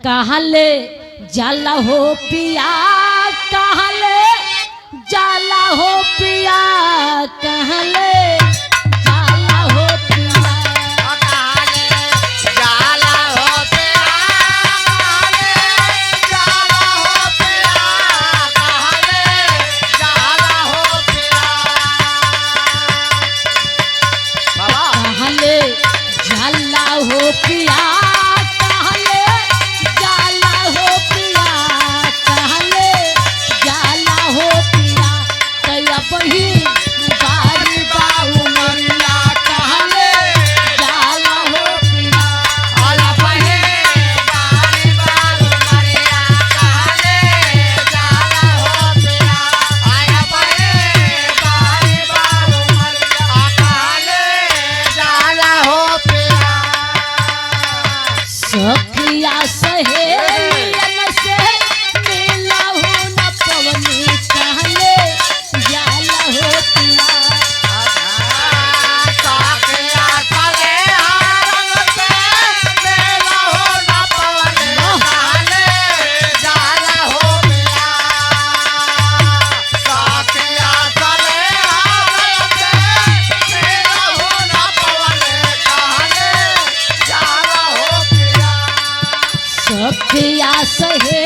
कहाँ ले जाला हो पिया, कहाँ ले जाला हो पिया, कहाँ ले जाला हो पिया, कहाँ ले जाला हो पिया, कहाँ ले जाला हो पिया, कहाँ ले जाला हो पिया। बाबा कहाँ ले जाला हो पिया, कहाँ ले जाला हो पिया, कहाँ ले जाला हो पिया। तया बही बारी बाऊ मरिया, कहाँ ले जाला हो पिया, आला बहे बारी बारू मरिया, कहाँ ले जाला हो पिया। आया बहे बारी बारू मरिया, कहाँ ले जाला हो पिया। सखिया सहेलियन से मिला हो न पवनी, कहाँ ले जाला हो पिया, साकिया सगे हारन से मेला हो न पवने, कहाँ ले जाला हो पिया। साकिया सगे हारन से मेला हो न पवने, कहाँ ले जाला हो पिया। सखिया सहे